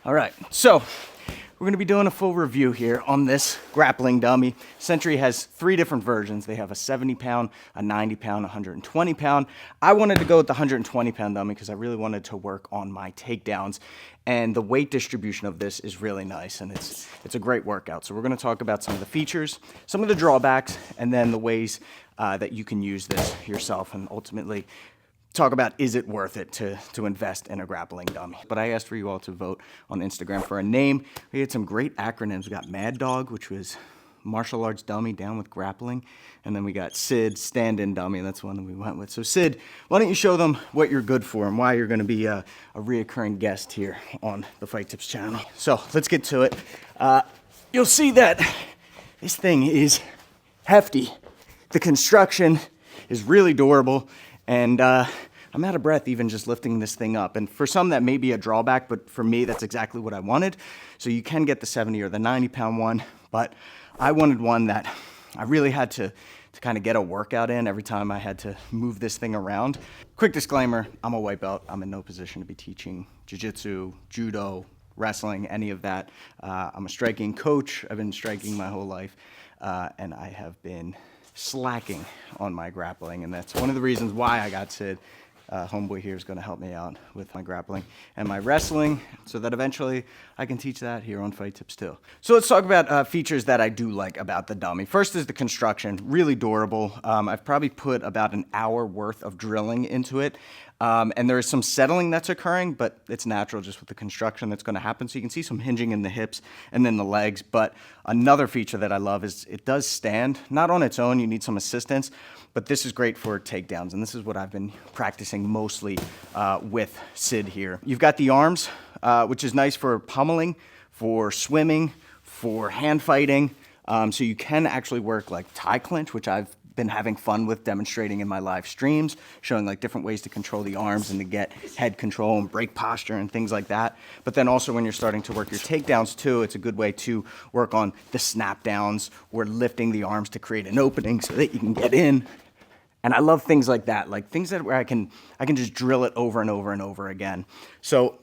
All right, so we're gonna be doing a full review here on this grappling dummy. Century has 3 different versions. They have a 70 pound, a 90 pound, 120 pound. I wanted to go with the 120 pound dummy because I really wanted to work on my takedowns. And the weight distribution of this is really nice, and it's a great workout. So we're gonna talk about some of the features, some of the drawbacks, and then the ways that you can use this yourself, and ultimately talk about, is it worth it to invest in a grappling dummy? But I asked for you all to vote on Instagram for a name. We had some great acronyms. We got Mad Dog, which was martial arts dummy down with grappling. And then we got Sid, stand-in dummy. That's one that we went with. So Sid, why don't you show them what you're good for and why you're gonna be a reoccurring guest here on the Fight Tips channel. So let's get to it. You'll see that this thing is hefty. The construction is really durable. And I'm out of breath even just lifting this thing up. And for some that may be a drawback, but for me, that's exactly what I wanted. So you can get the 70 or the 90 pound one, but I wanted one that I really had to kind of get a workout in every time I had to move this thing around. Quick disclaimer, I'm a white belt. I'm in no position to be teaching jiu-jitsu, judo, wrestling, any of that. I'm a striking coach. I've been striking my whole life, and I have been slacking on my grappling, and that's one of the reasons why I got Sid. Homeboy here is going to help me out with my grappling and my wrestling so that eventually I can teach that here on Fight Tips too. So let's talk about features that I do like about the dummy. First is the construction, really durable. I've probably put about an hour worth of drilling into it. And there is some settling that's occurring, but it's natural just with the construction that's going to happen. So you can see some hinging in the hips and then the legs. But another feature that I love is it does stand, not on its own, you need some assistance, but this is great for takedowns. And this is what I've been practicing mostly with Sid here. You've got the arms, which is nice for pummeling, for swimming, for hand fighting. So you can actually work like tie clinch, which I've been having fun with demonstrating in my live streams, showing like different ways to control the arms and to get head control and break posture and things like that. But then also when you're starting to work your takedowns too, it's a good way to work on the snap downs or lifting the arms to create an opening so that you can get in. And I love things like that, like things that where I can just drill it over and over and over again. So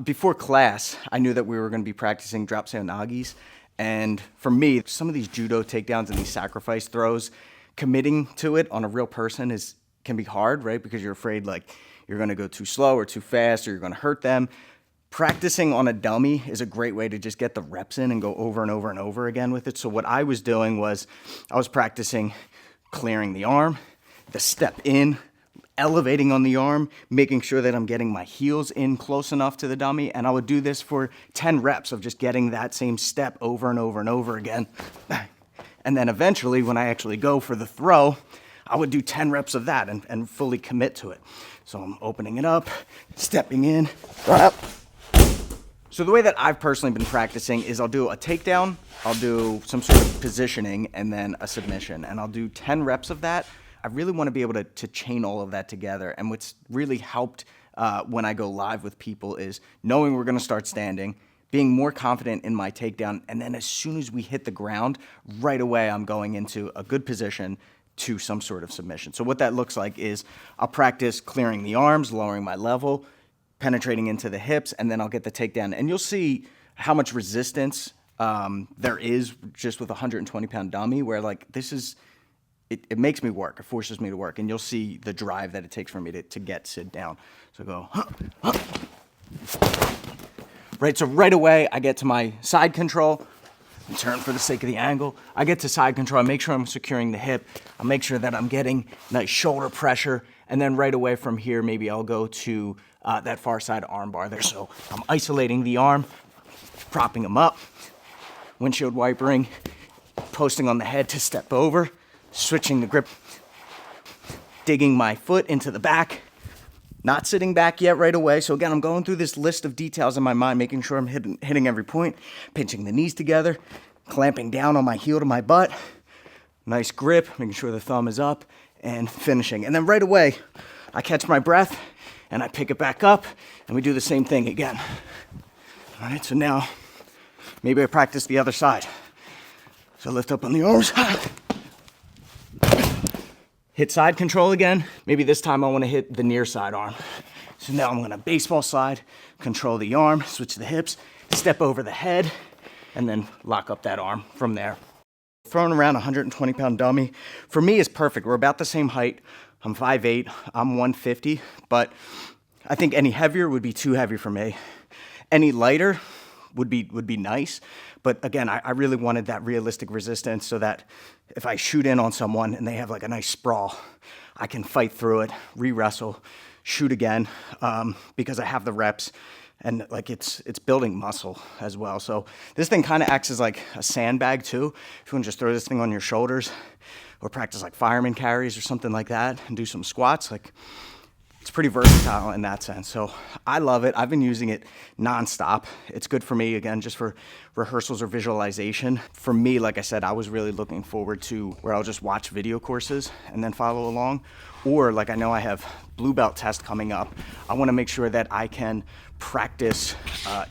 before class, I knew that we were going to be practicing drop seonagis. And for me, some of these judo takedowns and these sacrifice throws, committing to it on a real person can be hard, right? Because you're afraid like you're gonna go too slow or too fast or you're gonna hurt them. Practicing on a dummy is a great way to just get the reps in and go over and over and over again with it. So what I was doing was I was practicing clearing the arm, the step in, elevating on the arm, making sure that I'm getting my heels in close enough to the dummy. And I would do this for 10 reps of just getting that same step over and over and over again. And then eventually when I actually go for the throw, I would do 10 reps of that and fully commit to it. So I'm opening it up, stepping in, up. So the way that I've personally been practicing is I'll do a takedown, I'll do some sort of positioning, and then a submission. And I'll do 10 reps of that. I really want to be able to chain all of that together. And what's really helped when I go live with people is knowing we're going to start standing, being more confident in my takedown, and then as soon as we hit the ground, right away I'm going into a good position to some sort of submission. So what that looks like is I'll practice clearing the arms, lowering my level, penetrating into the hips, and then I'll get the takedown. And you'll see how much resistance there is just with a 120-pound dummy, where like this is, it makes me work. It forces me to work. And you'll see the drive that it takes for me to get Sid down. So go, right? So right away, I get to my side control. And turn for the sake of the angle. I get to side control. I make sure I'm securing the hip. I make sure that I'm getting nice shoulder pressure. And then right away from here, maybe I'll go to that far side arm bar there. So I'm isolating the arm, propping him up, windshield wipering, posting on the head to step over, switching the grip, digging my foot into the back, not sitting back yet right away. So again, I'm going through this list of details in my mind, making sure I'm hitting every point, pinching the knees together, clamping down on my heel to my butt, nice grip, making sure the thumb is up, and finishing. And then right away, I catch my breath and I pick it back up and we do the same thing again. All right, so now maybe I practice the other side. So lift up on the arms. Hit side control again. Maybe this time I want to hit the near side arm. So now I'm gonna baseball slide, control the arm, switch the hips, step over the head, and then lock up that arm from there. Throwing around a 120-pound dummy, for me, is perfect. We're about the same height. I'm 5'8", I'm 150, but I think any heavier would be too heavy for me. Any lighter would be nice, but again, I really wanted that realistic resistance so that if I shoot in on someone and they have like a nice sprawl, I can fight through it, re-wrestle, shoot again, because I have the reps, and like it's building muscle as well. So this thing kind of acts as like a sandbag too. If you want to just throw this thing on your shoulders or practice like fireman carries or something like that and do some squats, like it's pretty versatile in that sense. So I love it. I've been using it nonstop. It's good for me, again, just for rehearsals or visualization. For me, like I said, I was really looking forward to where I'll just watch video courses and then follow along. Or like I know I have blue belt test coming up. I want to make sure that I can practice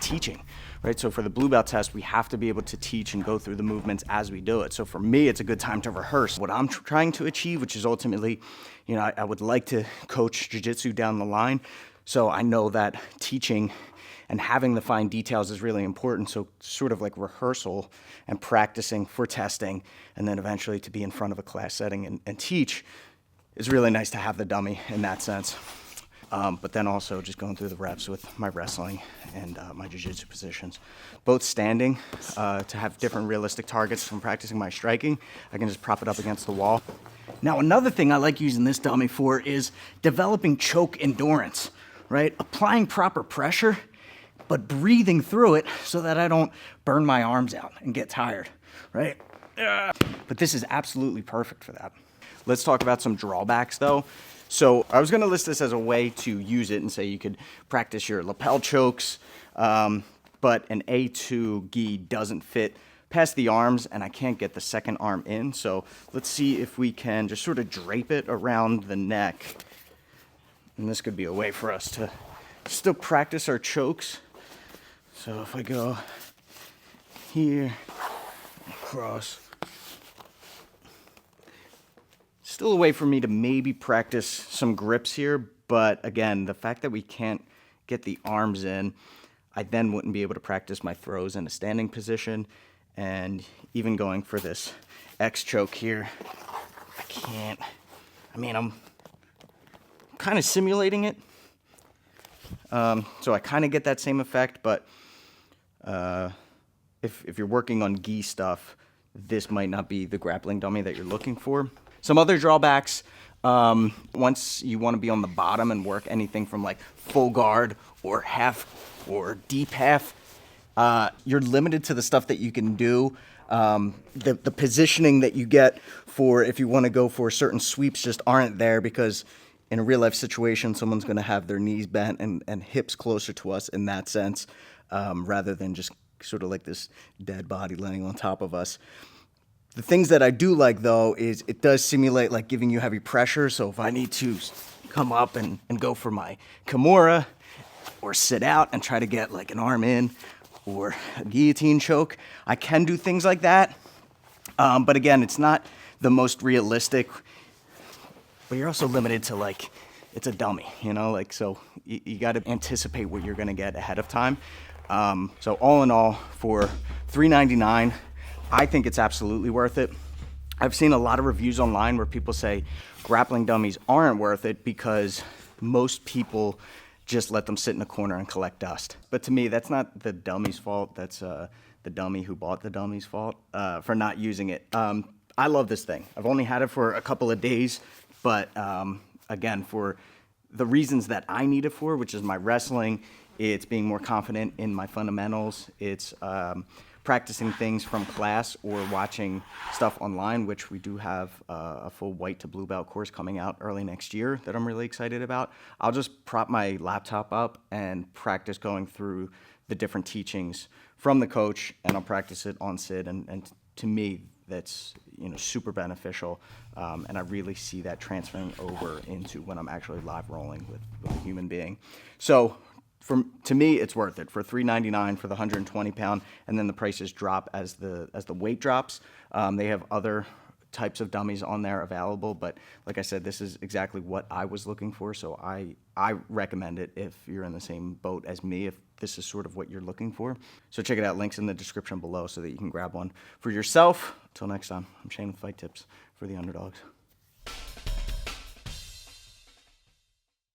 teaching. Right, so for the blue belt test, we have to be able to teach and go through the movements as we do it. So for me, it's a good time to rehearse what I'm trying to achieve, which is ultimately, you know, I would like to coach jiu-jitsu down the line. So I know that teaching and having the fine details is really important. So sort of like rehearsal and practicing for testing, and then eventually to be in front of a class setting and teach is really nice to have the dummy in that sense. But then also just going through the reps with my wrestling and my jiu-jitsu positions. Both standing to have different realistic targets from practicing my striking. I can just prop it up against the wall. Now, another thing I like using this dummy for is developing choke endurance, right? Applying proper pressure, but breathing through it so that I don't burn my arms out and get tired, right? But this is absolutely perfect for that. Let's talk about some drawbacks though. So I was going to list this as a way to use it and say you could practice your lapel chokes, but an A2 gi doesn't fit past the arms and I can't get the second arm in. So let's see if we can just sort of drape it around the neck. And this could be a way for us to still practice our chokes. So if I go here, across, still a way for me to maybe practice some grips here, but again, the fact that we can't get the arms in, I then wouldn't be able to practice my throws in a standing position, and even going for this X choke here, I can't. I mean, I'm kind of simulating it, so I kind of get that same effect, but if you're working on gi stuff, this might not be the grappling dummy that you're looking for. Some other drawbacks, once you want to be on the bottom and work anything from like full guard or half or deep half, you're limited to the stuff that you can do. The positioning that you get for if you want to go for certain sweeps just aren't there, because in a real life situation, someone's going to have their knees bent and hips closer to us in that sense, rather than just sort of like this dead body laying on top of us. The things that I do like, though, is it does simulate like giving you heavy pressure. So if I need to come up and go for my Kimura or sit out and try to get like an arm in or a guillotine choke, I can do things like that. But again, it's not the most realistic, but you're also limited to like, it's a dummy, you know, like, so you got to anticipate what you're going to get ahead of time. So all in all, for $399, I think it's absolutely worth it. I've seen a lot of reviews online where people say grappling dummies aren't worth it because most people just let them sit in a corner and collect dust. But to me, that's not the dummy's fault. That's the dummy who bought the dummy's fault for not using it. I love this thing. I've only had it for a couple of days, but again, for the reasons that I need it for, which is my wrestling, it's being more confident in my fundamentals, it's practicing things from class or watching stuff online, which we do have a full white to blue belt course coming out early next year that I'm really excited about. I'll just prop my laptop up and practice going through the different teachings from the coach, and I'll practice it on Sid, and to me, that's, you know, super beneficial, and I really see that transferring over into when I'm actually live rolling with a human being. So to me, it's worth it for $399 for the 120 pound, and then the prices drop as the weight drops. They have other types of dummies on there available, but like I said, this is exactly what I was looking for, so I recommend it if you're in the same boat as me, if this is sort of what you're looking for. So check it out, links in the description below so that you can grab one for yourself. Until next time, I'm Shane with Fight Tips for the Underdogs.